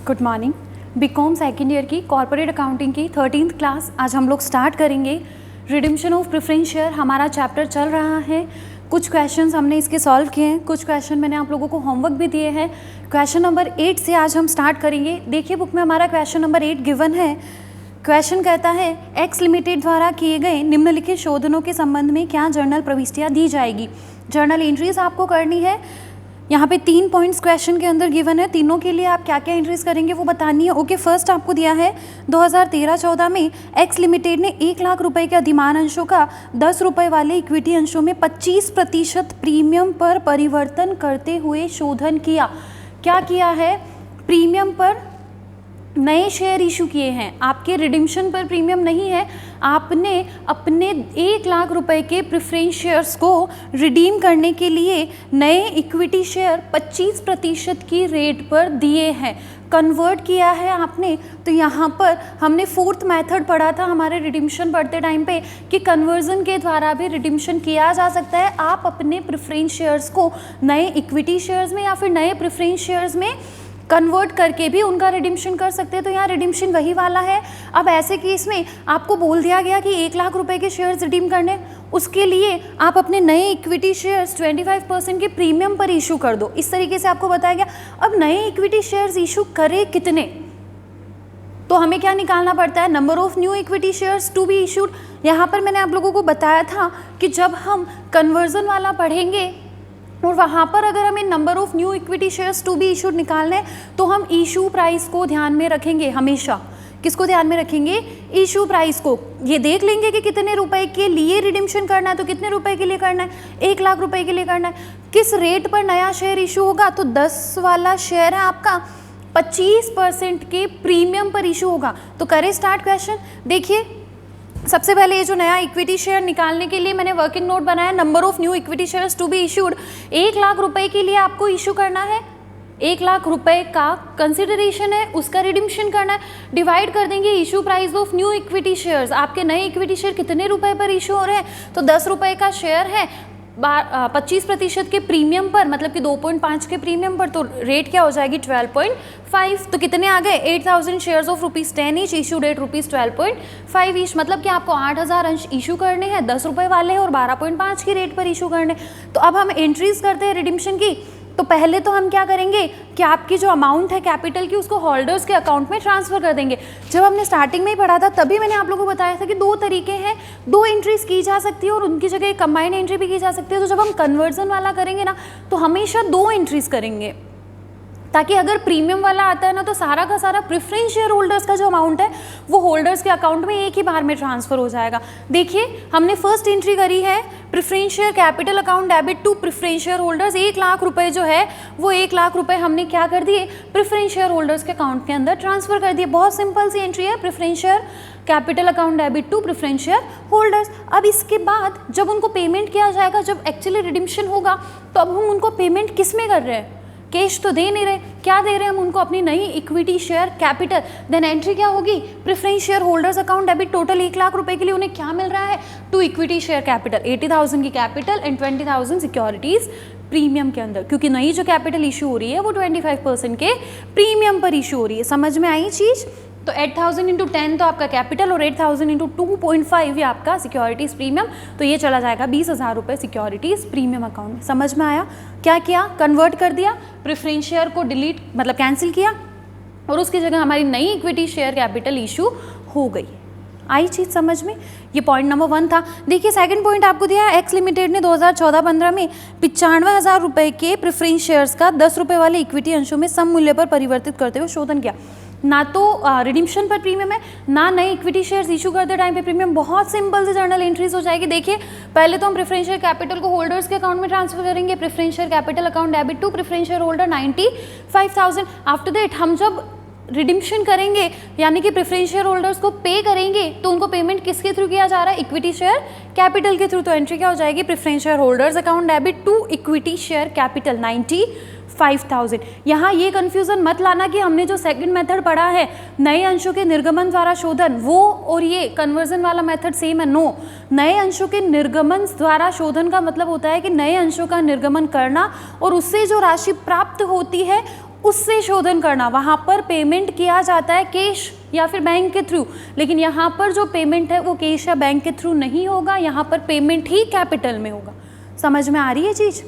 Good morning. BCom second year की corporate accounting की 13th class आज हम लोग स्टार्ट करेंगे। रिडिम्पशन ऑफ प्रेफरेंस शेयर हमारा चैप्टर चल रहा है। कुछ क्वेश्चंस हमने इसके सॉल्व किए हैं, कुछ क्वेश्चन मैंने आप लोगों को होमवर्क भी दिए हैं। क्वेश्चन नंबर 8 से आज हम स्टार्ट करेंगे। देखिए बुक में हमारा क्वेश्चन नंबर 8 गिवन है। क्वेश्चन कहता है एक्स लिमिटेड द्वारा किए गए निम्नलिखित शोधनों के संबंध में क्या जर्नल प्रविष्टियाँ दी जाएगी। जर्नल एंट्रीज आपको करनी है। यहाँ पे 3 पॉइंट्स क्वेश्चन के अंदर गिवन है, तीनों के लिए आप क्या क्या एंट्रीज करेंगे वो बतानी है। ओके, फर्स्ट आपको दिया है 2013-14 में एक्स लिमिटेड ने 1 लाख रुपए के अधिमान अंशों का 10 रुपये वाले इक्विटी अंशों में 25% प्रीमियम पर परिवर्तन करते हुए शोधन किया। क्या किया है? प्रीमियम पर नए शेयर इशू किए हैं। आपके रिडिम्पशन पर प्रीमियम नहीं है, आपने अपने 1 लाख रुपए के प्रेफरेंस शेयर्स को रिडीम करने के लिए नए इक्विटी शेयर 25% की रेट पर दिए हैं, कन्वर्ट किया है आपने। तो यहाँ पर हमने 4th मेथड पढ़ा था हमारे रिडिम्पशन पढ़ते टाइम पे कि कन्वर्जन के द्वारा भी रिडिम्पशन किया जा सकता है। आप अपने प्रेफरेंस शेयर्स को नए इक्विटी शेयर्स में या फिर नए प्रेफरेंस शेयर्स में कन्वर्ट करके भी उनका रिडिम्पशन कर सकते हैं। तो यहाँ रिडिम्पशन वही वाला है। अब ऐसे केस में आपको बोल दिया गया कि 1 लाख रुपए के शेयर्स रिडीम करने, उसके लिए आप अपने नए इक्विटी शेयर्स 25% के प्रीमियम पर इशू कर दो। इस तरीके से आपको बताया गया। अब नए इक्विटी शेयर्स इशू करे कितने, तो हमें क्या निकालना पड़ता है? Number of new equity shares to be issued. यहाँ पर मैंने आप लोगों को बताया था कि जब हम कन्वर्जन वाला पढ़ेंगे और वहाँ पर अगर हमें number of new equity shares to be issued निकालने तो हम इशू प्राइस को ध्यान में रखेंगे। हमेशा किसको ध्यान में रखेंगे? इशू प्राइस को। ये देख लेंगे कि कितने रुपए के लिए रिडिम्पशन करना है, तो कितने रुपए के लिए करना है? 1 लाख रुपए के लिए करना है। किस रेट पर नया शेयर इशू होगा? तो 10 वाला शेयर है आपका 25% के प्रीमियम पर इशू होगा। तो करें स्टार्ट क्वेश्चन। देखिए सबसे पहले ये जो नया इक्विटी शेयर निकालने के लिए मैंने वर्किंग नोट बनाया, number of new equity shares to be issued 1 lakh रुपए के लिए आपको इशू करना है। 1 लाख रुपए का कंसिडरेशन है, उसका रिडिम्पशन करना है। डिवाइड कर देंगे issue price of new equity shares. आपके नए इक्विटी शेयर कितने रुपए पर इशू हो रहे हैं? तो 10 रुपए का शेयर है, 25% के प्रीमियम पर, मतलब कि 2.5 के प्रीमियम पर, तो रेट क्या हो जाएगी? 12.5। तो कितने आ गए? 8000 shares of ₹10 each, issue date ₹12.5 each. मतलब कि आपको 8000 अंश इशू करने हैं, 10 रुपये वाले हैं और 12.5 की रेट पर इशू करने। तो अब हम एंट्रीज करते हैं रिडिम्पशन की। तो पहले तो हम क्या करेंगे कि आपकी जो अमाउंट है कैपिटल की उसको होल्डर्स के अकाउंट में ट्रांसफ़र कर देंगे। जब हमने स्टार्टिंग में ही पढ़ा था तभी मैंने आप लोगों को बताया था कि 2 तरीके हैं, 2 एंट्रीज की जा सकती है और उनकी जगह कंबाइंड एंट्री भी की जा सकती है। तो जब हम कन्वर्जन वाला करेंगे ना तो हमेशा 2 एंट्रीज करेंगे, ताकि अगर प्रीमियम वाला आता है ना तो सारा का सारा प्रेफरेंस शेयर होल्डर्स का जो अमाउंट है वो होल्डर्स के अकाउंट में एक ही बार में ट्रांसफर हो जाएगा। देखिए हमने फर्स्ट एंट्री करी है preference share capital account debit to preference share holders. 1 lakh रुपए जो है वो 1 लाख रुपए हमने क्या कर दिए? प्रेफरेंस शेयर होल्डर्स के अकाउंट के अंदर ट्रांसफर कर दिए। बहुत सिंपल सी एंट्री है, preference share capital account debit to preference share holders. अब इसके बाद जब उनको पेमेंट किया जाएगा, जब एक्चुअली रिडिम्पशन होगा, तो अब हम उनको पेमेंट किस में कर रहे हैं? कैश तो दे नहीं रहे, क्या दे रहे हैं हम उनको? अपनी नई equity share capital. Then entry क्या होगी? Preference share holders account debit. Total 1 lakh रुपए के लिए उन्हें क्या मिल रहा है? 2 इक्विटी शेयर कैपिटल, 80,000 की कैपिटल एंड 20,000 सिक्योरिटीज प्रीमियम के अंदर, क्योंकि नई जो कैपिटल इशू हो रही है वो 25% के प्रीमियम पर इशू हो रही है। समझ में आई चीज़? तो 8000 इंटू 10 तो आपका कैपिटल और 8000 इंटू 2.5 ये आपका सिक्योरिटीज़ प्रीमियम। तो ये चला जाएगा 20,000 रुपये सिक्योरिटीज़ प्रीमियम अकाउंट में। समझ में आया? क्या किया? कन्वर्ट कर दिया, प्रेफरेंस शेयर को डिलीट मतलब कैंसिल किया और उसकी जगह हमारी नई इक्विटी शेयर कैपिटल इशू हो गई। आई चीज़ समझ में? ये पॉइंट नंबर 1 था। देखिए सेकंड पॉइंट आपको दिया है एक्स लिमिटेड ने 2014-15 में 95,000 रुपये के प्रेफरेंस शेयर्स का 10 रुपये वाले इक्विटी अंशों में सम मूल्य पर परिवर्तित करते हुए शोधन किया। ना तो रिडिम्पशन पर प्रीमियम है, ना नए इक्विटी शेयर्स इशू करते टाइम पे प्रीमियम। बहुत सिंपल से जर्नल एंट्रीज हो जाएगी। देखिए पहले तो हम प्रेफरेंस शेयर कैपिटल को होल्डर्स के अकाउंट में ट्रांसफर करेंगे। Preference share capital account debit to preference share holder 95,000। After that हम जब रिडिम्पशन करेंगे यानी कि प्रेफरेंस शेयर होल्डर्स को पे करेंगे तो उनको पेमेंट किसके थ्रू किया जा रहा है? इक्विटी शेयर कैपिटल के थ्रू। तो एंट्री क्या हो जाएगी? Preference share holders account debit to equity share capital 95,000। यहाँ ये कन्फ्यूज़न मत लाना कि हमने जो सेकंड मेथड पढ़ा है नए अंशों के निर्गमन द्वारा शोधन, वो और ये कन्वर्जन वाला मेथड सेम है। नो, नए अंशों के निर्गमन द्वारा शोधन का मतलब होता है कि नए अंशों का निर्गमन करना और उससे जो राशि प्राप्त होती है उससे शोधन करना। वहाँ पर पेमेंट किया जाता है कैश या फिर बैंक के थ्रू, लेकिन यहाँ पर जो पेमेंट है वो कैश या बैंक के थ्रू नहीं होगा, यहाँ पर पेमेंट ही कैपिटल में होगा। समझ में आ रही है चीज़?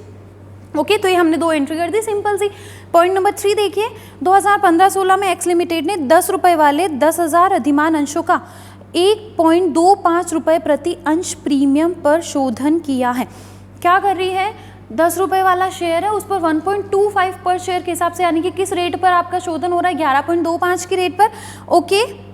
ओके, तो ये हमने 2 एंट्री कर दी सिंपल सी। पॉइंट नंबर 3 देखिए, 2015-16 में एक्स लिमिटेड ने 10 रुपये वाले 10,000 अधिमान अंशों का 1.25 रुपये प्रति अंश प्रीमियम पर शोधन किया है। क्या कर रही है? 10 रुपये वाला शेयर है, उस पर 1.25 पर शेयर के हिसाब से, यानी कि किस रेट पर आपका शोधन हो रहा है? 11.25 की रेट पर। ओके,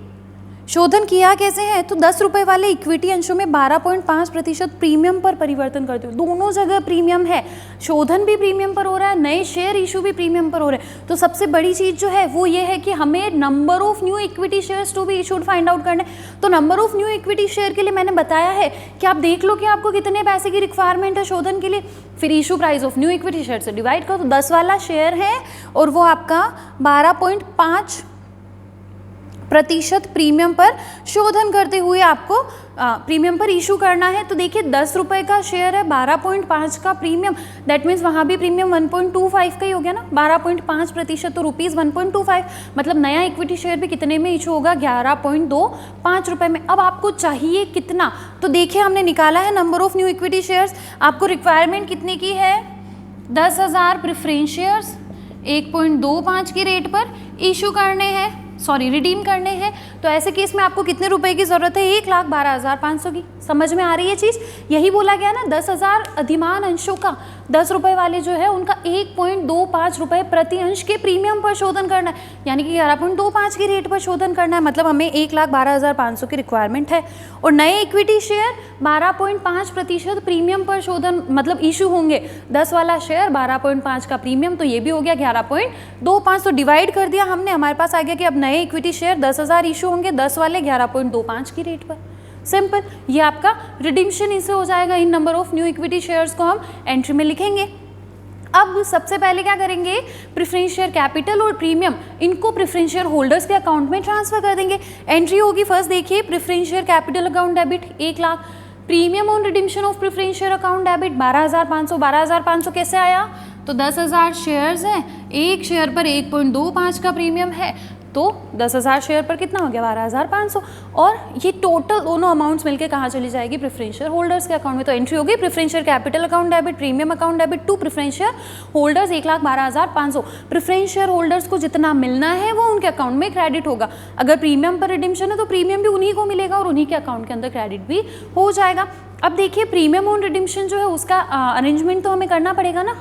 शोधन किया कैसे है? तो 10 रुपये वाले इक्विटी अंशों में 12.5% प्रीमियम पर परिवर्तन करते हो। दोनों जगह प्रीमियम है, शोधन भी प्रीमियम पर हो रहा है, नए शेयर इशू भी प्रीमियम पर हो रहे हैं। तो सबसे बड़ी चीज़ जो है वो ये है कि हमें number of new equity shares to be issued find out करना है। तो number of new equity share के लिए मैंने बताया है कि आप देख लो कि आपको कितने पैसे की रिक्वायरमेंट है शोधन के लिए, फिर issue price of new equity share से डिवाइड करो। तो 10 वाला शेयर है और वो आपका 12.5% प्रीमियम पर शोधन करते हुए आपको प्रीमियम पर इशू करना है। तो देखिए 10 रुपये का शेयर है, 12.5 का प्रीमियम, दैट मीन्स वहाँ भी प्रीमियम 1.25 का ही हो गया ना, 12.5% तो ₹1.25, मतलब नया इक्विटी शेयर भी कितने में इशू होगा? 11.25 रुपये में। अब आपको चाहिए कितना? तो देखिए हमने निकाला है number of new equity shares. आपको रिक्वायरमेंट कितने की है? 10,000 प्रेफरेंस शेयर्स 1.25 की रेट पर इशू करने हैं, रिडीम करने हैं। तो ऐसे केस में आपको कितने रुपए की ज़रूरत है? 1,12,500 की। समझ में आ रही है चीज़? यही बोला गया ना, 10,000 अधिमान अंशों का 10 रुपये वाले जो है उनका 1.25 रुपये प्रति अंश के प्रीमियम पर शोधन करना है, यानी कि 11.25 की रेट पर शोधन करना है। मतलब हमें 1,12,500 की रिक्वायरमेंट है। और नए इक्विटी शेयर 12.5% प्रीमियम पर शोधन मतलब इशू होंगे। 10 वाला शेयर 12.5 का प्रीमियम, तो ये भी हो गया 11.25। तो डिवाइड कर दिया हमने, हमारे पास आ गया कि अब नए इक्विटी शेयर 10,000 इशू होंगे, 10 वाले 11.25 की रेट पर। सिंपल, ये आपका रिडीम्शन इससे हो जाएगा। इन number of new equity shares को हम एंट्री में लिखेंगे। अब सबसे पहले क्या करेंगे? प्रेफरेंस शेयर कैपिटल और प्रीमियम इनको प्रेफरेंस शेयर होल्डर्स के अकाउंट में ट्रांसफर कर देंगे। एंट्री होगी फर्स्ट, देखिए preference share capital account debit 1 lakh, premium on redemption of preference share account debit 12,500। 12,500 कैसे आया? तो 10,000 शेयर्स हैं, एक शेयर पर 1.25 का प्रीमियम है, तो 10,000 शेयर पर कितना हो गया? 12,500। और ये टोटल दोनों अमाउंट्स मिलके कहाँ चली जाएगी? प्रेफरेंस शेयर होल्डर्स के अकाउंट में। तो एंट्री होगी preference share capital account debit, premium account debit to preference share holders 1,12,500। Preference share holders को जितना मिलना है वो उनके अकाउंट में क्रेडिट होगा। अगर प्रीमियम पर रिडीम्शन है तो प्रीमियम भी उन्हीं को मिलेगा और उन्हीं के अकाउंट के अंदर क्रेडिट भी हो जाएगा। अब देखिए प्रीमियम ऑन रिडीम्शन जो है उसका अरेंजमेंट तो हमें करना पड़ेगा ना।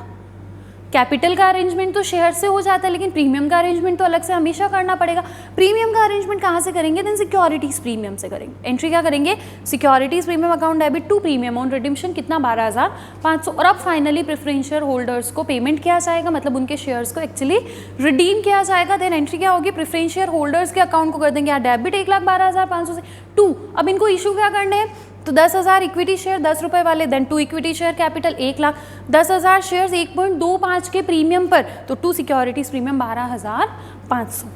कैपिटल का अरेंजमेंट तो शेयर से हो जाता है, लेकिन प्रीमियम का अरेंजमेंट तो अलग से हमेशा करना पड़ेगा। प्रीमियम का अरेंजमेंट कहाँ से करेंगे? देन सिक्योरिटीज प्रीमियम से करेंगे। एंट्री क्या करेंगे? Securities premium account debit to premium on redemption कितना? 12,500। और अब फाइनली प्रेफरेंस शेयर होल्डर्स को पेमेंट किया जाएगा, मतलब उनके शेयर्स को एक्चुअली रिडीम किया जाएगा। देन एंट्री क्या होगी? प्रेफरेंस शेयर होल्डर्स के अकाउंट को कर देंगे यहाँ डेबिट 1,12,500 से टू। अब इनको इशू क्या करने हैं? तो 10,000 इक्विटी शेयर 10 रुपये वाले, then 2 equity share capital 1 lakh, 10,000 shares 1.25 के प्रीमियम पर, तो 2 सिक्योरिटीज प्रीमियम 12,500।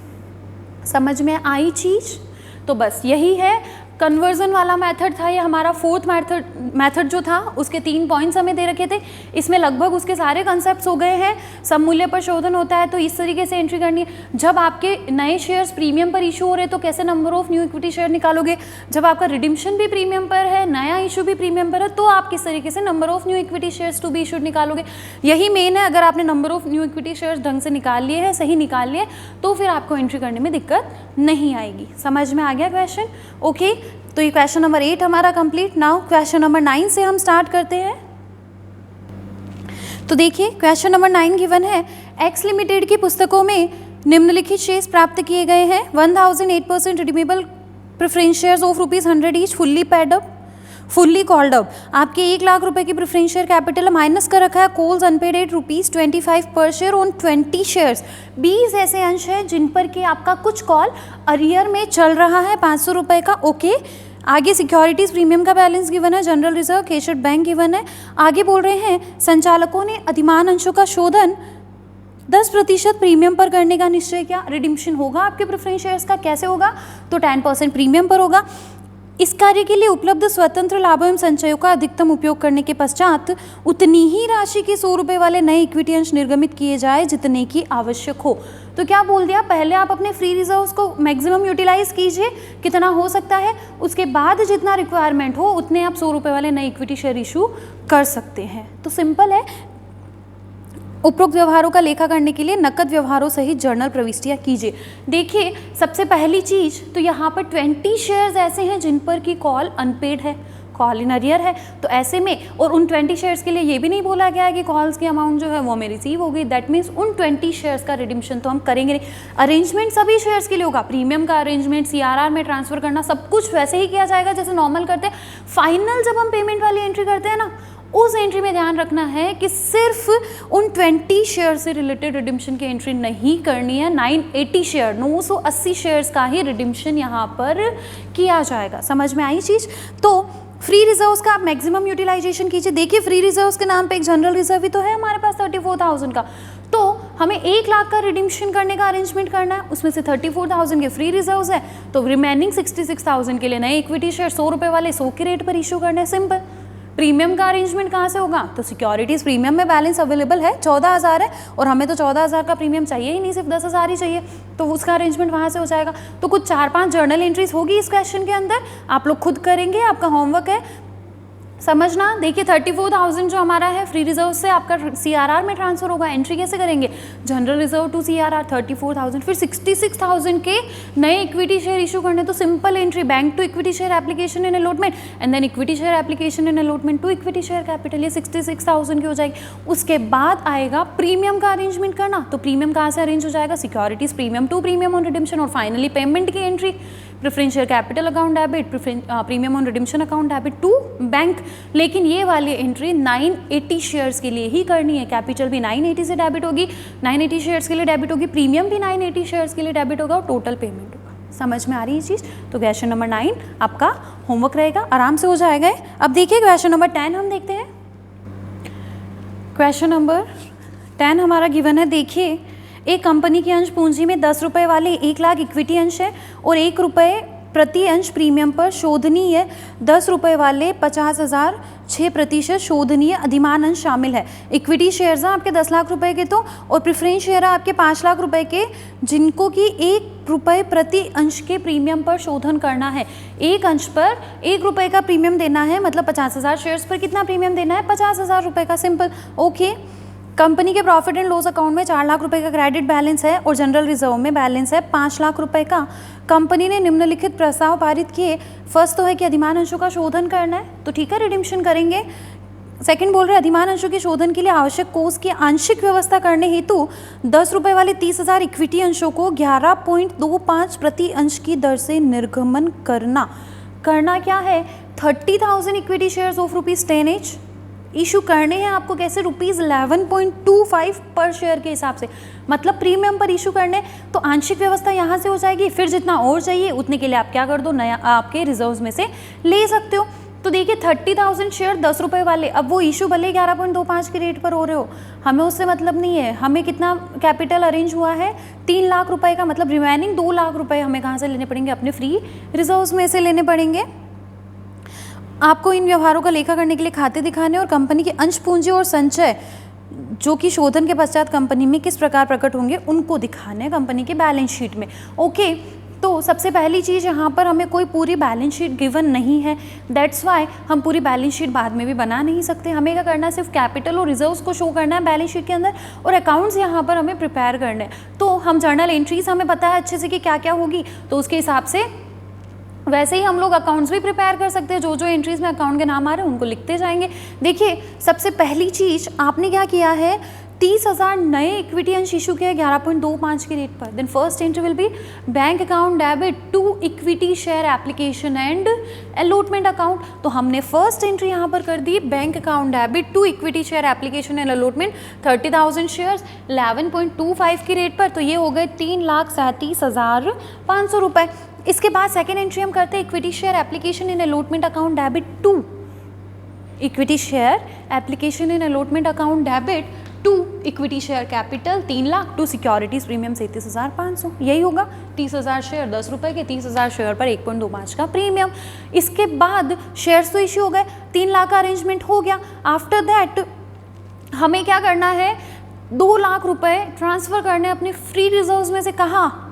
समझ में आई चीज? तो बस यही है, कन्वर्जन वाला मेथड था ये हमारा। फोर्थ मेथड जो था उसके 3 पॉइंट्स हमें दे रखे थे, इसमें लगभग उसके सारे कंसेप्ट्स हो गए हैं। सब मूल्य पर शोधन होता है तो इस तरीके से एंट्री करनी है। जब आपके नए शेयर्स प्रीमियम पर इशू हो रहे हैं तो कैसे number of new equity share निकालोगे? जब आपका रिडीम्शन भी प्रीमियम पर है, नया इशू भी प्रीमियम पर है, तो आप किस तरीके से number of new equity shares to be issued निकालोगे? यही मेन है। अगर आपने number of new equity shares ढंग से निकाल लिए हैं, सही निकाल लिए, तो फिर आपको एंट्री करने में दिक्कत नहीं आएगी। समझ में आ गया क्वेश्चन? ओके, तो ये क्वेश्चन नंबर 8 हमारा कंप्लीट। नाउ क्वेश्चन नंबर 9 से हम स्टार्ट करते हैं। तो देखिए क्वेश्चन नंबर 9 गिवन है, एक्स लिमिटेड की पुस्तकों में निम्नलिखित शेष प्राप्त किए गए हैं। 1,008% redeemable preference shares of ₹100 each fully called up. आपके 1 लाख रुपए की प्रेफरेंस शेयर कैपिटल माइनस कर रखा है कॉल्स अनपेड एट ₹25 पर शेयर ऑन 20 शेयर्स। 20 ऐसे अंश हैं जिन पर कि आपका कुछ कॉल अरियर में चल रहा है 500 रुपये का। ओके, आगे सिक्योरिटीज प्रीमियम का बैलेंस गिवन है, जनरल रिजर्व केशड बैंक गिवन है। आगे बोल रहे हैं संचालकों ने अधिमान अंशों का शोधन 10% प्रीमियम पर करने का निश्चय किया। रिडीम्शन होगा आपके प्रेफरेंस शेयर्स का, कैसे होगा? तो 10% प्रीमियम पर होगा। इस कार्य के लिए उपलब्ध स्वतंत्र लाभों एवं संचयों का अधिकतम उपयोग करने के पश्चात उतनी ही राशि के 100 रुपये वाले नए इक्विटी अंश निर्गमित किए जाए जितने की आवश्यक हो। तो क्या बोल दिया, पहले आप अपने फ्री रिजर्व्स को मैक्सिमम यूटिलाइज कीजिए, कितना हो सकता है, उसके बाद जितना रिक्वायरमेंट हो उतने आप 100 रुपये वाले नए इक्विटी शेयर इशू कर सकते हैं। तो सिंपल है। उपरोक्त व्यवहारों का लेखा करने के लिए नकद व्यवहारों सहित जर्नल प्रविष्टियां कीजिए। देखिए सबसे पहली चीज तो यहाँ पर 20 शेयर्स ऐसे हैं जिन पर की कॉल अनपेड है, कॉल इन अरियर है। तो ऐसे में और उन 20 शेयर्स के लिए ये भी नहीं बोला गया है कि कॉल्स की अमाउंट जो है वो हमें रिसीव हो गई, दैट मीन्स उन 20 शेयर्स का रिडिम्पशन तो हम करेंगे नहीं। अरेंजमेंट सभी शेयर्स के लिए होगा, प्रीमियम का अरेंजमेंट, CRR में ट्रांसफर करना, सब कुछ वैसे ही किया जाएगा जैसे नॉर्मल करते हैं। फाइनल जब हम पेमेंट वाली एंट्री करते हैं ना, उस एंट्री में ध्यान रखना है कि सिर्फ उन 20 शेयर से रिलेटेड रिडिम्पशन की एंट्री नहीं करनी है। 980 शेयर 980 शेयर्स का ही रिडिम्पशन यहाँ पर किया जाएगा। समझ में आई चीज़? तो फ्री रिजर्व्स का आप मैक्सिमम यूटिलाइजेशन कीजिए। देखिए फ्री रिजर्व्स के नाम पे एक जनरल रिजर्व भी तो है हमारे पास 34,000 का, तो हमें 1 लाख का रिडिम्पशन करने का अरेंजमेंट करना है, उसमें से 34,000 के फ्री रिजर्व्स है, तो रिमेनिंग 66,000 के लिए नए इक्विटी शेयर 100 रुपये वाले 100 के रेट पर इशू करने हैं। सिंपल। प्रीमियम का अरेंजमेंट कहाँ से होगा? तो सिक्योरिटीज़ प्रीमियम में बैलेंस अवेलेबल है 14,000 है और हमें तो 14,000 का प्रीमियम चाहिए ही नहीं, सिर्फ 10,000 ही चाहिए, तो उसका अरेंजमेंट वहाँ से हो जाएगा। तो कुछ 4-5 जर्नल एंट्रीज होगी इस क्वेश्चन के अंदर, आप लोग खुद करेंगे, आपका होमवर्क है समझना। देखिए 34,000 जो हमारा है फ्री रिजर्व से आपका CRR में ट्रांसफर होगा। एंट्री कैसे करेंगे? जनरल रिजर्व टू CRR 34,000, फिर 66,000 के नए इक्विटी शेयर इशू करने, तो simple entry bank to equity share application in allotment and then equity share application in allotment to equity share capital, ये 66,000 की हो जाएगी। उसके बाद आएगा प्रीमियम का अरेंजमेंट करना, तो प्रीमियम कहाँ से अरेंज हो जाएगा? Securities premium to premium on redemption, और फाइनली पेमेंट की entry preference share capital account debit, premium on redemption account debit to bank. लेकिन ये वाली एंट्री 980 शेयर्स के लिए ही करनी है। कैपिटल भी 980 से डेबिट होगी, 980 शेयर्स के लिए डेबिट होगी, प्रीमियम भी 980 शेयर्स के लिए डेबिट होगा और टोटल पेमेंट होगा। समझ में आ रही है चीज़? तो क्वेश्चन नंबर 9 आपका होमवर्क रहेगा, आराम से हो जाएगा। अब देखिए क्वेश्चन नंबर 10 हम देखते हैं। क्वेश्चन नंबर 10 हमारा गिवन है। देखिए एक कंपनी की अंश पूंजी में 10 रुपये वाले 1 लाख इक्विटी अंश है और 1 रुपये प्रति अंश प्रीमियम पर शोधनीय 10 रुपये वाले 50,000 6% शोधनीय अधिमान अंश शामिल है। इक्विटी शेयर्स हैं आपके 10 लाख रुपए के, तो और प्रेफरेंस शेयर है आपके 5 लाख रुपए के, जिनको कि 1 रुपये प्रति अंश के प्रीमियम पर शोधन करना है। एक अंश पर 1 रुपये का प्रीमियम देना है, मतलब 50,000 शेयर्स पर कितना प्रीमियम देना है? 50,000 रुपये का। सिंपल। ओके। कंपनी के प्रॉफिट एंड लॉस अकाउंट में 4 लाख रुपए का क्रेडिट बैलेंस है और जनरल रिजर्व में बैलेंस है 5 लाख रुपए का। कंपनी ने निम्नलिखित प्रस्ताव पारित किए। फर्स्ट तो है कि अधिमान अंशों का शोधन करना है, तो ठीक है रिडिम्पशन करेंगे। सेकंड बोल रहे अधिमान अंशों के शोधन के लिए आवश्यक कोष की आंशिक व्यवस्था करने हेतु 10 रुपये वाले 30,000 इक्विटी अंशों को 11.25 प्रति अंश की दर से निर्गमन करना। करना क्या है? 30,000 equity shares of ₹10 each issue करने हैं आपको। कैसे? ₹11.25 पर शेयर के हिसाब से, मतलब प्रीमियम पर इशू करने। तो आंशिक व्यवस्था यहाँ से हो जाएगी, फिर जितना और चाहिए उतने के लिए आप क्या कर दो, नया आपके रिजर्व्स में से ले सकते हो। तो देखिए 30,000 शेयर 10 रुपये वाले, अब वो इशू भले 11.25 के रेट पर हो रहे हो, हमें उससे मतलब नहीं है। हमें कितना कैपिटल अरेंज हुआ है? 3 लाख रुपए का, मतलब रिमेनिंग 2 लाख रुपए हमें कहाँ से लेने पड़ेंगे? अपने फ्री रिजर्व्स में से लेने पड़ेंगे। आपको इन व्यवहारों का लेखा करने के लिए खाते दिखाने और कंपनी की अंश पूंजी और संचय जो कि शोधन के पश्चात कंपनी में किस प्रकार प्रकट होंगे उनको दिखाने हैं कंपनी के बैलेंस शीट में। ओके। तो सबसे पहली चीज़ यहाँ पर हमें कोई पूरी बैलेंस शीट गिवन नहीं है, दैट्स वाई हम पूरी बैलेंस शीट बाद में भी बना नहीं सकते। हमें क्या करना है? सिर्फ कैपिटल और रिजर्व्स को शो करना है बैलेंस शीट के अंदर, और अकाउंट्स यहाँ पर हमें प्रिपेयर करने हैं। तो हम जर्नल एंट्रीज हमें पता है अच्छे से कि क्या क्या होगी, तो उसके हिसाब से वैसे ही हम लोग अकाउंट्स भी प्रिपेयर कर सकते हैं। जो जो एंट्रीज में अकाउंट के नाम आ रहे हैं उनको लिखते जाएंगे। देखिए सबसे पहली चीज़ आपने क्या किया है? 30,000 नए इक्विटी अंश इशू किया 11.25 के रेट पर। Then first entry will be bank account debit to equity share application and allotment account. तो हमने फर्स्ट एंट्री यहाँ पर कर दी bank account debit to equity share application and allotment 30,000 shares 11.25 की रेट पर, तो ये हो गए 3,37,500 रुपये। इसके बाद सेकेंड एंट्री हम करते हैं equity share application in allotment account debit to equity share application in allotment account debit to equity share capital 3 lakh, to securities premium 37,500, यही होगा। 30,000 शेयर 10 रुपये के, 30,000 शेयर पर 1.25 का प्रीमियम। इसके बाद शेयर्स तो इश्यू हो गए, 3 लाख का अरेंजमेंट हो गया। आफ्टर दैट हमें क्या करना है, 2 लाख रुपए ट्रांसफ़र करने अपने फ्री रिजर्व्स में से, कहाँ,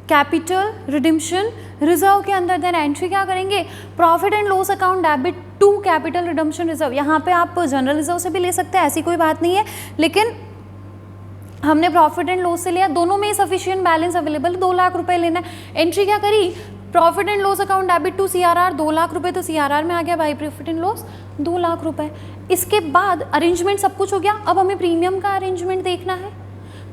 कैपिटल रिडिम्पशन रिजर्व के अंदर। देन एंट्री क्या करेंगे, profit and loss account debit to capital redemption reserve. यहाँ पे आप जनरल रिजर्व से भी ले सकते हैं, ऐसी कोई बात नहीं है, लेकिन हमने प्रॉफिट एंड लॉस से लिया, दोनों में सफिशिएंट बैलेंस अवेलेबल, 2 लाख रुपए लेना है। एंट्री क्या करी, profit and loss account debit to CRR 2 lakh रुपए, तो सीआरआर में आ गया by profit and loss 2 lakh रुपए। इसके बाद अरेंजमेंट सब कुछ हो गया, अब हमें प्रीमियम का अरेंजमेंट देखना है।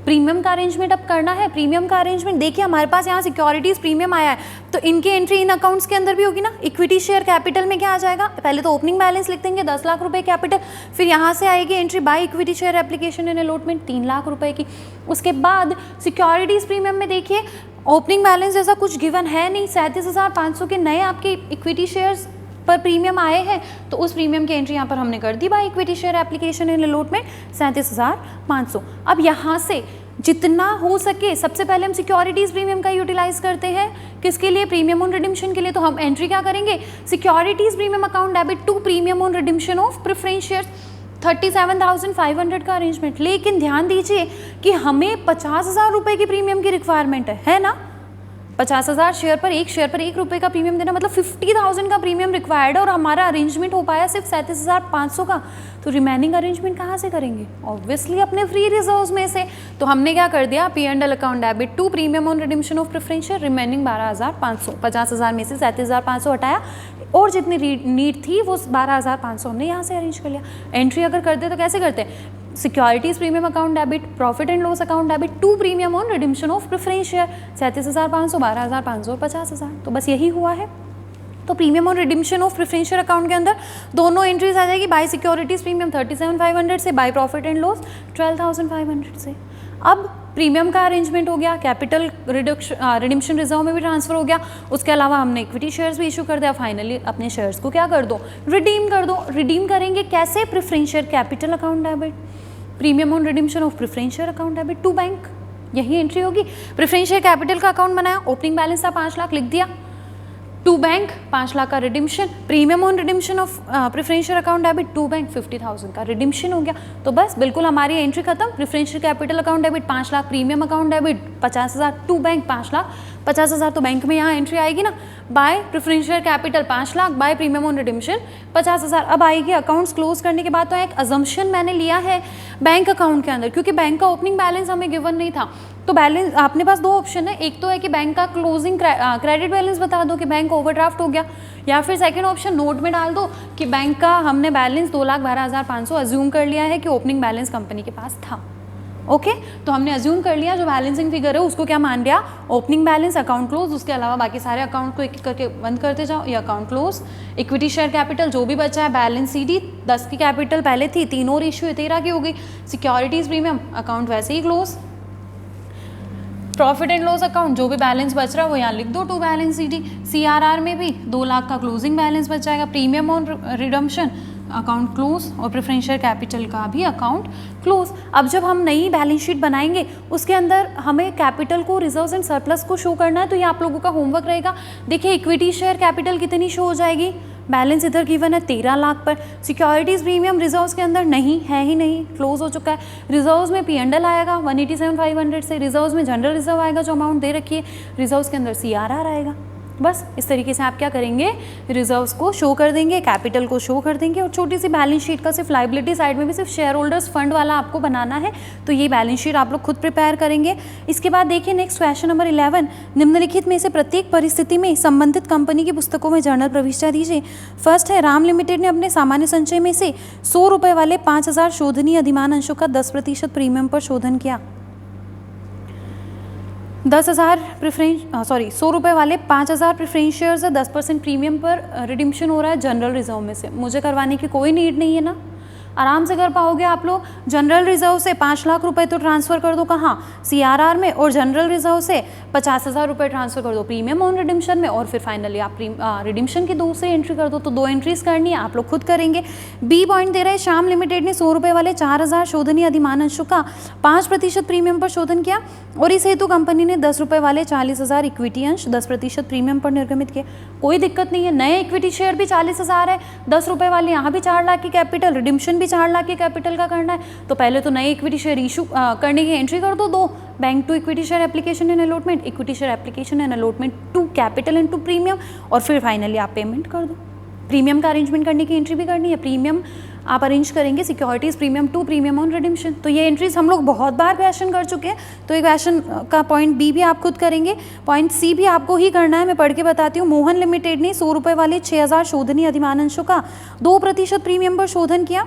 प्रीमियम का अरेंजमेंट अब करना है। प्रीमियम का अरेंजमेंट देखिए, हमारे पास यहाँ सिक्योरिटीज प्रीमियम आया है, तो इनकी एंट्री इन अकाउंट्स के अंदर भी होगी ना। इक्विटी शेयर कैपिटल में क्या आ जाएगा, पहले तो ओपनिंग बैलेंस लिख देंगे 10 लाख रुपए कैपिटल, फिर यहाँ से आएगी entry bye equity share application in allotment 3 lakh रुपए की। उसके बाद सिक्योरिटीज प्रीमियम में देखिए ओपनिंग बैलेंस जैसा कुछ गिवन है नहीं, 37,500 के नए आपके इक्विटी शेयर्स पर प्रीमियम आए हैं, तो उस प्रीमियम की एंट्री यहाँ पर हमने कर दी by equity share application in allotment 37,500। अब यहाँ से जितना हो सके सबसे पहले हम सिक्योरिटीज प्रीमियम का यूटिलाइज करते हैं, किसके लिए, प्रीमियम ऑन रिडिम्पशन के लिए। तो हम एंट्री क्या करेंगे, securities premium account debit to premium on redemption of preference shares 37,500 का अरेंजमेंट। लेकिन ध्यान दीजिए कि हमें 50,000 रुपए की प्रीमियम की रिक्वायरमेंट है ना। 50,000 शेयर पर 1 रुपये का प्रीमियम देना, मतलब 50,000 का प्रीमियम रिक्वायर्ड है, और हमारा अरेंजमेंट हो पाया सिर्फ 37,500 का। तो रिमेनिंग अरेंजमेंट कहाँ से करेंगे, ऑब्वियसली अपने फ्री रिजर्व्स में से। तो हमने क्या कर दिया, P&L account debit to premium on redemption of preference share, remaining 12,500, 50,000 में से 37,500 हटाया, और जितनी नीड थी वो 12,500 हमने यहाँ से अरेंज कर लिया। एंट्री अगर करते तो कैसे करते हैं, securities premium account debit, profit and loss account debit to premium on redemption of preference share, 37,500, 12,500 और 50,000, तो बस यही हुआ है। तो premium on redemption of preference share account के अंदर दोनों एंट्रीज आ जाएगी, बाय सिक्योरिटीज प्रीमियम 37,500 से, बाय प्रॉफिट एंड लॉस 12,500 से। अब प्रीमियम का अरेंजमेंट हो गया, कैपिटल रिडिम्पशन रिजर्व में भी ट्रांसफर हो गया, उसके अलावा हमने इक्विटी शेयर्स भी इशू कर दिया। फाइनली अपने शेयर्स को क्या कर दो, रिडीम कर दो। रिडीम करेंगे कैसे, preference share capital account debit, premium on redemption of preference share account debit to bank, यही एंट्री होगी। प्रेफरेंस शेयर कैपिटल का अकाउंट बनाया, ओपनिंग बैलेंस था 5 लाख, लिख दिया, टू बैंक 5 लाख का redemption, premium on redemption of preference share account debit to bank 50,000 का Redemption हो गया। तो बस बिल्कुल हमारी एंट्री खत्म। Preference share capital account debit 5 lakh, premium account debit 50,000, to bank 5 lakh, 50,000 तो बैंक में यहाँ एंट्री आएगी ना, by preference share capital 5 lakh, by premium on redemption 50,000। अब आएगी अकाउंट्स क्लोज करने के बाद, तो एक अजम्पशन मैंने लिया है बैंक अकाउंट के अंदर, क्योंकि बैंक का ओपनिंग बैलेंस हमें गिवन नहीं था। तो बैलेंस अपने पास 2 ऑप्शन है, एक तो है कि बैंक का क्लोजिंग क्रेडिट बैलेंस बता दो कि बैंक ओवरड्राफ्ट हो गया, या फिर सेकंड ऑप्शन नोट में डाल दो कि बैंक का हमने बैलेंस 2,12,500 अज्यूम कर लिया है कि ओपनिंग बैलेंस कंपनी के पास था। ओके, तो हमने अज्यूम कर लिया, जो बैलेंसिंग फिगर है उसको क्या मान लिया, ओपनिंग बैलेंस, अकाउंट क्लोज, उसके अलावा बाकी सारे अकाउंट को एक एक करके बंद करते जाओ, ये account close. Equity share capital जो भी बचा है, बैलेंस CD 10 की कैपिटल पहले थी, 3 और इशू है 13 की हो गई। सिक्योरिटीज प्रीमियम अकाउंट वैसे ही close. Profit and loss account जो भी बैलेंस बच रहा है वो यहाँ लिख दो, टू बैलेंस CD। CRR में भी 2 लाख का क्लोजिंग बैलेंस बच जाएगा। Premium on redemption account close, और प्रेफरेंस शेयर कैपिटल का भी अकाउंट क्लोज। अब जब हम नई बैलेंस शीट बनाएंगे उसके अंदर हमें कैपिटल को, रिजर्व्स एंड सरप्लस को शो करना है, तो ये आप लोगों का होमवर्क रहेगा। देखिए इक्विटी शेयर कैपिटल कितनी शो हो जाएगी, बैलेंस इधर गिवन है 13 लाख पर। सिक्योरिटीज़ प्रीमियम रिजर्व्स के अंदर नहीं है ही नहीं, क्लोज हो चुका है। रिजर्व्स में P&L आएगा 187,500 से, रिजर्व्स में जनरल रिजर्व आएगा जो अमाउंट दे रखी है, रिजर्व्स के अंदर CRR आएगा। बस इस तरीके से आप क्या करेंगे, रिजर्व्स को शो कर देंगे, कैपिटल को शो कर देंगे, और छोटी सी बैलेंस शीट का सिर्फ लाइबिलिटी साइड में भी सिर्फ शेयर होल्डर्स फंड वाला आपको बनाना है। तो ये बैलेंस शीट आप लोग खुद प्रिपेयर करेंगे। इसके बाद देखिए नेक्स्ट क्वेश्चन नंबर 11, निम्नलिखित में से प्रत्येक परिस्थिति में संबंधित कंपनी की पुस्तकों में जर्नल प्रविष्टियाँ दीजिए। फर्स्ट है, राम लिमिटेड ने अपने सामान्य संचय में से 100 रुपये वाले 5,000 शोधनीय अधिमान अंशों का 10% प्रीमियम पर शोधन किया। 100 रुपये वाले 5,000 प्रेफरेंस शेयर्स है, 10% प्रीमियम पर रिडिम्पशन हो रहा है जनरल रिजर्व में से। मुझे करवाने की कोई नीड नहीं है ना, आराम से कर पाओगे आप लोग। जनरल रिजर्व से 5 लाख रुपए तो ट्रांसफ़र कर दो कहाँ, CRR में, और जनरल रिजर्व से 50,000 रुपये ट्रांसफ़र कर दो प्रीमियम ऑन रिडिम्शन में, और फिर फाइनली आप रिडिम्शन की दूसरी एंट्री कर दो। तो 2 एंट्रीज करनी है, आप लोग खुद करेंगे। बी पॉइंट दे रहे हैं, श्याम लिमिटेड ने 100 रुपये वाले 4,000 शोधनीय अधिमान अंशों का 5% प्रीमियम पर शोधन किया, और इस हेतु कंपनी ने 10 रुपये वाले 40,000 इक्विटी अंश 10% प्रीमियम पर निर्गमित किए। कोई दिक्कत नहीं है, नए इक्विटी शेयर भी 40,000 है, 10 रुपये वाले यहाँ भी 4 लाख की कैपिटल, रिडिम्शन भी 4 लाख की कैपिटल का करना है। तो पहले तो नए इक्विटी शेयर इशू करने की एंट्री कर दो 2, bank to equity share application and allotment, equity share application and allotment to capital and to premium, और फिर फाइनली आप पेमेंट कर दो। प्रीमियम का अरेंजमेंट करने की एंट्री भी करनी है, प्रीमियम आप अरेंज करेंगे securities premium to premium on redemption. तो ये एंट्रीज हम लोग बहुत बार क्वेश्चन कर चुके हैं, तो ये क्वेश्चन का पॉइंट बी भी आप खुद करेंगे, पॉइंट सी भी आपको ही करना है। मैं पढ़ के बताती हूँ। मोहन लिमिटेड ने 100 रुपये वाले 6,000 शोधनीय अधिमान अंशों का 2% प्रीमियम पर शोधन किया।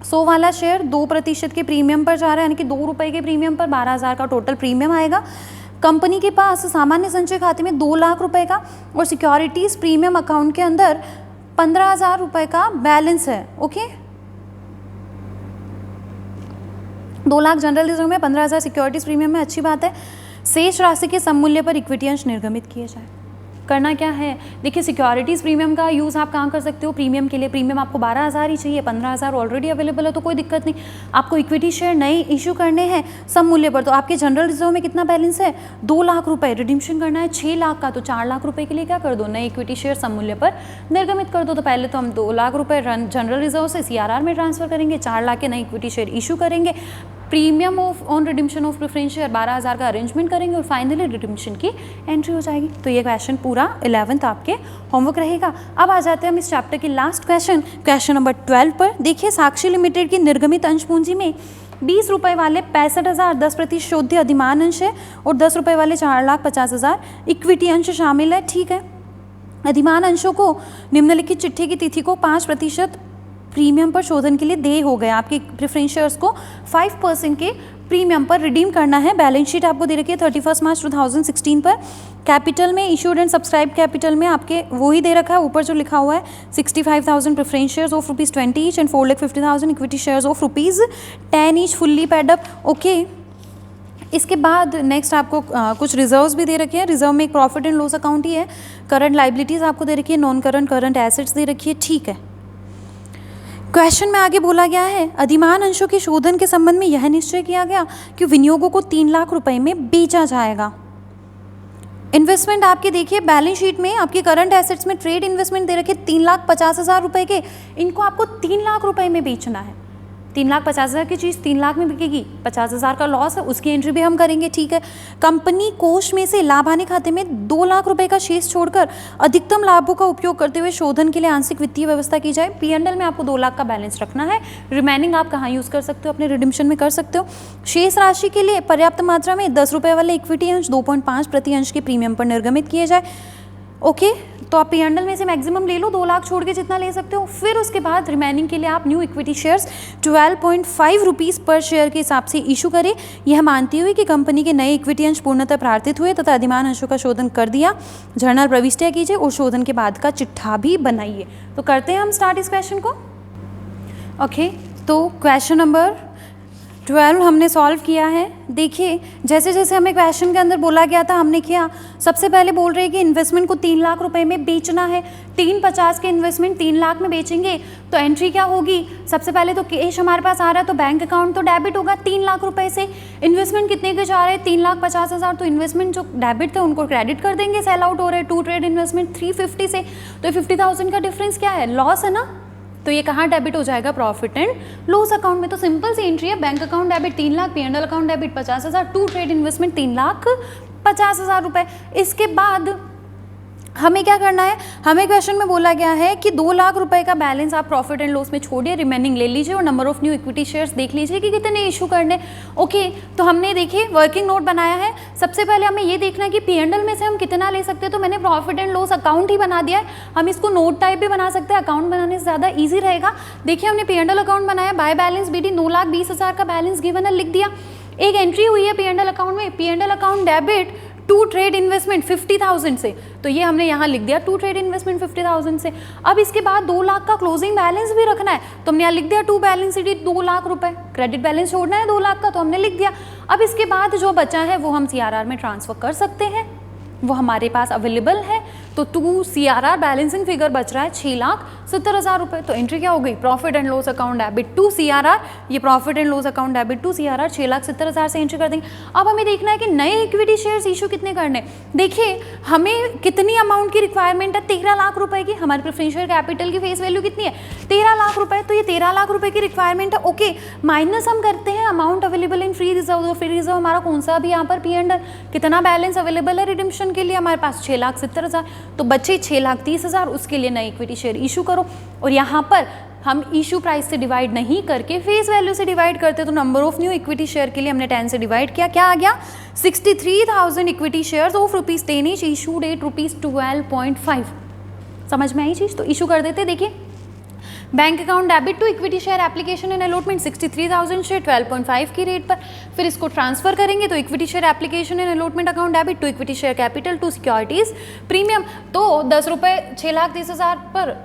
100 वाला शेयर 2% के प्रीमियम पर जा रहा है, यानी कि 2 रुपये के प्रीमियम पर 12,000 का टोटल प्रीमियम आएगा। कंपनी के पास सामान्य संचय खाते में 2 लाख रुपए का और सिक्योरिटीज़ प्रीमियम अकाउंट के अंदर 15,000 रुपये का बैलेंस है। ओके, 2 लाख जनरल रिजर्व में, 15,000 सिक्योरिटीज़ प्रीमियम में, अच्छी बात है। शेष राशि के सममूल्य पर इक्विटी अंश निर्गमित किए जाए। करना क्या है, देखिए सिक्योरिटीज़ प्रीमियम का यूज़ आप कहाँ कर सकते हो, प्रीमियम के लिए। प्रीमियम आपको 12,000 ही चाहिए, 15,000 ऑलरेडी अवेलेबल है, तो कोई दिक्कत नहीं। आपको इक्विटी शेयर नए इशू करने हैं सब मूल्य पर, तो आपके जनरल रिजर्व में कितना बैलेंस है, 2 लाख रुपए। रिडिम्शन करना है 6 लाख का, तो 4 लाख रुपए के लिए क्या कर दो, नए इक्विटी शेयर सब मूल्य पर निर्गमित कर दो। तो पहले तो हम 2 लाख रुपए जनरल रिजर्व से CRR में ट्रांसफर करेंगे, 4 लाख के नए इक्विटी शेयर इशू करेंगे, premium on redemption of preference share 12,000 का अरेंजमेंट करेंगे, और फाइनली रिडिम्शन की एंट्री हो जाएगी। तो ये क्वेश्चन पूरा 11th आपके होमवर्क रहेगा। अब आ जाते हैं हम इस चैप्टर की लास्ट क्वेश्चन नंबर 12 पर। देखिए, साक्षी लिमिटेड की निर्गमित अंश पूंजी में 20 रुपये वाले 65,000 10% शोध्य अधिमान अंश है, और 10 रुपये वाले 4,50,000 इक्विटी अंश शामिल है। ठीक है, अधिमान अंशों को निम्नलिखित चिट्ठी की तिथि को 5% प्रीमियम पर शोधन के लिए दे हो गए। आपके प्रेफरेंस शेयर्स को 5% के प्रीमियम पर रिडीम करना है। बैलेंस शीट आपको दे रखी है 31 मार्च 2016 पर। कैपिटल में इशूड एंड सब्सक्राइब कैपिटल में आपके वो ही दे रखा है, ऊपर जो लिखा हुआ है 65,000 preference shares of ₹20 each and 4,50,000 equity shares of ₹10 each fully paid up. Okay, इसके बाद नेक्स्ट आपको कुछ रिजर्व्स भी दे रखे हैं। रिजर्व में एक प्रॉफिट एंड लॉस अकाउंट ही है, करंट लाइबिलिटीज़ आपको दे रखी है, नॉन करंट एसेट्स दे रखी है। ठीक है, क्वेश्चन में आगे बोला गया है, अधिमान अंशों के शोधन के संबंध में यह निश्चय किया गया कि विनियोगों को 3 लाख रुपए में बेचा जाएगा। इन्वेस्टमेंट आपके देखिए बैलेंस शीट में आपके करंट एसेट्स में ट्रेड इन्वेस्टमेंट दे रखे 3,50,000 रुपए के, इनको आपको 3 लाख रुपए में बेचना है। 3,50,000 की चीज़ 3 लाख में बिकेगी, 50,000 का लॉस है, उसकी एंट्री भी हम करेंगे। ठीक है, कंपनी कोष में से लाभ हानि खाते में 2 लाख रुपए का शेष छोड़कर अधिकतम लाभों का उपयोग करते हुए शोधन के लिए आंशिक वित्तीय व्यवस्था की जाए। P&L में आपको 2 लाख का बैलेंस रखना है, रिमेनिंग आप कहाँ यूज़ कर सकते हो, अपने रिडिम्शन में कर सकते हो। शेष राशि के लिए पर्याप्त मात्रा में 10 रुपये वाले इक्विटी अंश 2.5 प्रति अंश के प्रीमियम पर निर्गमित किए जाए। ओके, तो आप P&L में से मैक्सिमम ले लो, 2 लाख छोड़ के जितना ले सकते हो। फिर उसके बाद रिमेनिंग के लिए आप न्यू इक्विटी शेयर्स 12.5 रुपीज़ पर शेयर के हिसाब से इशू करें, यह मानती हुई कि कंपनी के नए इक्विटी अंश पूर्णतः प्रार्थित हुए तथा अधिमान अंशों का शोधन कर दिया। जर्नल प्रविष्टियाँ कीजिए और शोधन के बाद का चिट्ठा भी बनाइए। तो करते हैं हम स्टार्ट इस क्वेश्चन को। ओके, तो क्वेश्चन नंबर 12 हमने सॉल्व किया है। देखिए, जैसे जैसे हमें क्वेश्चन के अंदर बोला गया था हमने किया। सबसे पहले बोल रहे हैं कि इन्वेस्टमेंट को 3 लाख रुपए में बेचना है। 350 के इन्वेस्टमेंट 3 लाख में बेचेंगे तो एंट्री क्या होगी, सबसे पहले तो कैश हमारे पास आ रहा है तो बैंक अकाउंट तो डेबिट होगा 3 लाख रुपए से। इन्वेस्टमेंट कितने के जा रहे हैं, 3,50,000, तो इन्वेस्टमेंट जो डेबिट थे उनको क्रेडिट कर देंगे, सेल आउट हो रहे हैं। टू ट्रेड इन्वेस्टमेंट 350 से, तो 50,000 का डिफरेंस क्या है, लॉस है ना, तो ये कहाँ डेबिट हो जाएगा, प्रॉफिट एंड लॉस अकाउंट में। तो सिंपल सी एंट्री है, bank account debit 3 lakh, P&L account debit 50,000, to trade investment 3,50,000 रुपए। इसके बाद हमें क्या करना है, हमें क्वेश्चन में बोला गया है कि 2 लाख रुपए का बैलेंस आप प्रॉफिट एंड लॉस में छोड़िए, रिमेनिंग ले लीजिए और number of new equity shares देख लीजिए कि कितने इशू करने। ओके, तो हमने देखिए वर्किंग नोट बनाया है। सबसे पहले हमें ये देखना है कि P&L में से हम कितना ले सकते हैं, तो मैंने प्रॉफिट एंड लॉस अकाउंट ही बना दिया है। हम इसको नोट टाइप भी बना सकते हैं, अकाउंट बनाने से ज़्यादा ईजी रहेगा। देखिए, हमने P&L अकाउंट बनाया, बाय बैलेंस BD 9,20,000 का बैलेंस गिवन है, लिख दिया। एक एंट्री हुई है P&L अकाउंट में, P&L account debit to trade investment 50,000 से, तो ये हमने यहाँ लिख दिया टू ट्रेड इन्वेस्टमेंट 50,000 से। अब इसके बाद 2 लाख का क्लोजिंग बैलेंस भी रखना है, तो हमने यहाँ लिख दिया टू बैलेंस शीट 2 लाख रुपए, क्रेडिट बैलेंस छोड़ना है 2 लाख का, तो हमने लिख दिया। अब इसके बाद जो बचा है वो हम CRR में ट्रांसफर कर सकते हैं, वो हमारे पास अवेलेबल है। तो 2 CRR बैलेंसिंग फिगर बच रहा है 6,70,000 रुपये। तो एंट्री क्या हो गई, profit and loss account debit to CRR, ये profit and loss account debit to CRR 6,70,000 से एंट्री कर देंगे। अब हमें देखना है कि नए इक्विटी शेयर्स इशू कितने करने। देखिए हमें कितनी अमाउंट की रिक्वायरमेंट है, 13 लाख रुपए की। हमारे प्रेफरेंशियल कैपिटल की फेस वैल्यू कितनी है, 13 लाख रुपए। तो ये 13 लाख रुपए की रिक्वायरमेंट है। ओके, माइनस हम करते हैं amount available in free reserve. Free reserve हमारा कौन सा भी यहाँ पर P&L, कितना बैलेंस अवेलेबल है रिडिम्पशन के लिए, हमारे पास 6,70,000। तो बच्चे 6,30,000, उसके लिए नई इक्विटी शेयर इशू करो। और यहाँ पर हम इशू प्राइस से डिवाइड नहीं करके फेस वैल्यू से डिवाइड करते, तो number of new equity share के लिए हमने 10 से डिवाइड किया, क्या आ गया 63,000 equity shares of ₹10 each, issue date ₹12.5। समझ में आई चीज़, तो इशू कर देते। देखिए bank account debit to equity share application and allotment 63,000 share 12.5 की रेट पर, फिर इसको ट्रांसफर करेंगे तो equity share application and allotment account debit to equity share capital to securities premium. तो 10 रुपये 6,30,000 पर,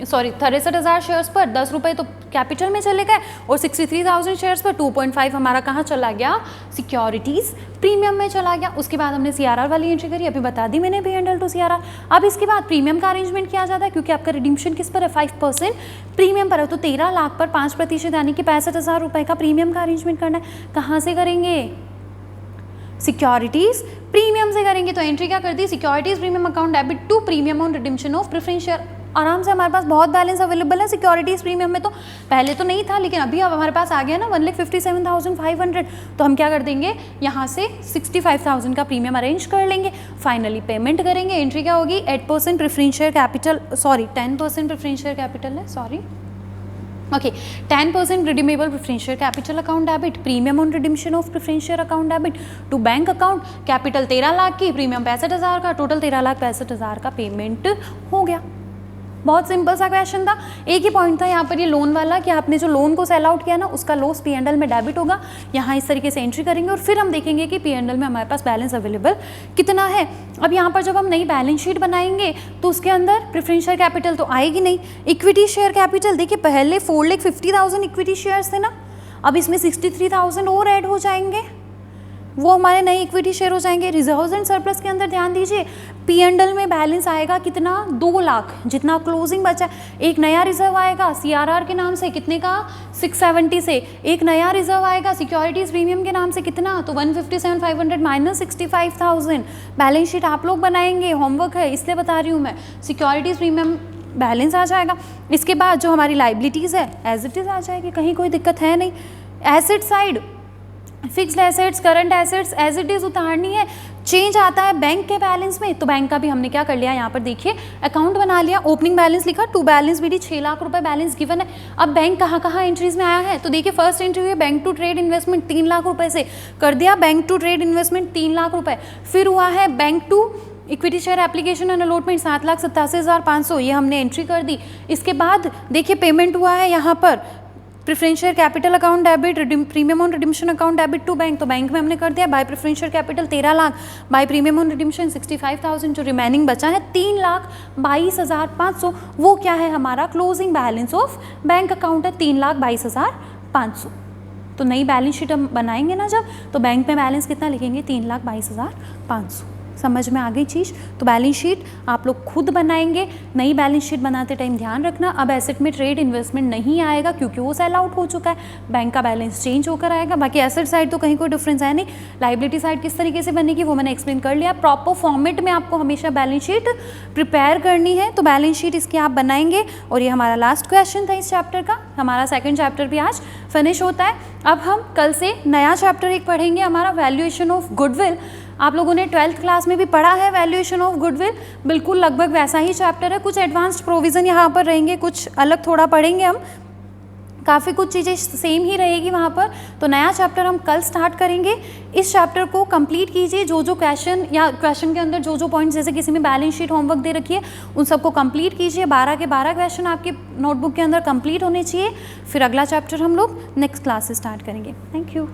सॉरी 63,000 शेयर्स पर 10 रुपये तो कैपिटल में चले गए, और 63,000 शेयर्स पर 2.5 हमारा कहाँ चला गया, सिक्योरिटीज़ प्रीमियम में चला गया। उसके बाद हमने CRR वाली एंट्री करी, अभी बता दी मैंने P&L टू CRR। अब इसके बाद प्रीमियम का अरेंजमेंट किया जाता है, क्योंकि आपका रिडीम्पशन किस पर है, 5% प्रीमियम पर है। तो 13 लाख पर 5% यानी कि 65,000 रुपये का प्रीमियम का अरेंजमेंट करना है। कहाँ से करेंगे, सिक्योरिटीज़ प्रीमियम से करेंगे। तो एंट्री क्या कर दी, securities premium account debit to premium on redemption of preference share. आराम से हमारे पास बहुत बैलेंस अवेलेबल है सिक्योरिटीज़ प्रीमियम में, तो पहले तो नहीं था लेकिन अभी अब हमारे पास आ गया ना 1,57,500। तो हम क्या कर देंगे, यहाँ से 65,000 का प्रीमियम अरेंज कर लेंगे, फाइनली पेमेंट करेंगे। एंट्री क्या होगी, 8% preference share capital, sorry 10% preference share capital है, sorry okay 10% redeemable preference share capital account debit, premium on redemption of preference share account debit to bank account, capital 13 lakh की, premium 65,000 का, total 13,65,000 का payment हो गया। बहुत simple सा question था। एक ही पॉइंट था यहाँ पर ये लोन वाला, कि आपने जो लोन को सेल आउट किया ना उसका लॉस P&L में डेबिट होगा। यहाँ इस तरीके से एंट्री करेंगे और फिर हम देखेंगे कि P&L में हमारे पास बैलेंस अवेलेबल कितना है। अब यहाँ पर जब हम नई बैलेंस शीट बनाएंगे तो उसके अंदर प्रेफरेंस शेयर कैपिटल तो आएगी नहीं, इक्विटी शेयर कैपिटल देखिए पहले 4,50,000 इक्विटी शेयर्स थे ना, अब इसमें 63,000 और ऐड हो जाएंगे, वो हमारे नए इक्विटी शेयर हो जाएंगे। रिजर्व्स एंड सरप्लस के अंदर ध्यान दीजिए, P&L में बैलेंस आएगा कितना, 2 लाख जितना क्लोजिंग बचा। एक नया रिजर्व आएगा CRR के नाम से, कितने का, 670 से। एक नया रिजर्व आएगा सिक्योरिटीज़ प्रीमियम के नाम से, कितना, तो 157,500 माइनस 65,000। बैलेंस शीट आप लोग बनाएंगे, होमवर्क है इसलिए बता रही हूँ मैं। सिक्योरिटीज़ प्रीमियम बैलेंस आ जाएगा। इसके बाद जो हमारी लाइबिलिटीज़ है एज इट इज़ आ जाएगी, कहीं कोई दिक्कत है नहीं। Asset side fixed assets, current assets as it is उतारनी है। चेंज आता है बैंक के बैलेंस में, तो बैंक का भी हमने क्या कर लिया, यहाँ पर देखिए अकाउंट बना लिया, ओपनिंग बैलेंस लिखा, टू बैलेंस BD 6 लाख रुपए बैलेंस गिवन है। अब बैंक कहाँ कहाँ एंट्रीज में आया है, तो देखिए फर्स्ट एंट्री हुई bank to trade investment 3 lakh रुपए से कर दिया, bank to trade investment 3 lakh रुपए। फिर हुआ है bank to equity share application and allotment 7,87,500, ये हमने एंट्री कर दी। इसके बाद देखिए पेमेंट हुआ है यहाँ पर preference share capital account debit, premium on redemption account debit to bank, तो बैंक में हमने कर दिया। By preference share capital 13 lakh, by premium on redemption 65,000, जो रिमेनिंग बचा है 3,22,500, वो क्या है हमारा closing balance of bank account है 3,22,500। तो नई बैलेंस शीट हम बनाएंगे ना जब, तो बैंक में बैलेंस कितना लिखेंगे, 3,22,500। समझ में आ गई चीज़। तो बैलेंस शीट आप लोग खुद बनाएंगे। नई बैलेंस शीट बनाते टाइम ध्यान रखना, अब एसेट में ट्रेड इन्वेस्टमेंट नहीं आएगा क्योंकि वो सेल आउट हो चुका है, बैंक का बैलेंस चेंज होकर आएगा। बाकी एसेट साइड तो कहीं कोई डिफरेंस है नहीं। लाइबिलिटी साइड किस तरीके से बनेगी वो मैंने एक्सप्लेन कर लिया। प्रॉपर फॉर्मेट में आपको हमेशा बैलेंस शीट प्रिपेयर करनी है, तो बैलेंस शीट इसकी आप बनाएंगे। और ये हमारा लास्ट क्वेश्चन था इस चैप्टर का, हमारा सेकेंड चैप्टर भी आज फिनिश होता है। अब हम कल से नया चैप्टर एक पढ़ेंगे, हमारा वैल्यूएशन ऑफ गुडविल। आप लोगों ने 12th क्लास में भी पढ़ा है वैल्यूएशन ऑफ गुडविल, बिल्कुल लगभग वैसा ही चैप्टर है। कुछ एडवांस्ड प्रोविज़न यहाँ पर रहेंगे, कुछ अलग थोड़ा पढ़ेंगे हम, काफ़ी कुछ चीज़ें सेम ही रहेगी वहाँ पर। तो नया चैप्टर हम कल स्टार्ट करेंगे। इस चैप्टर को कंप्लीट कीजिए, जो जो क्वेश्चन या क्वेश्चन के अंदर जो जो पॉइंट्स, जैसे किसी में बैलेंस शीट होमवर्क दे रखी है, उन सबको कंप्लीट कीजिए। 12 के 12 क्वेश्चन आपके नोटबुक के अंदर कंप्लीट होने चाहिए। फिर अगला चैप्टर हम लोग नेक्स्ट क्लास से स्टार्ट करेंगे। Thank you.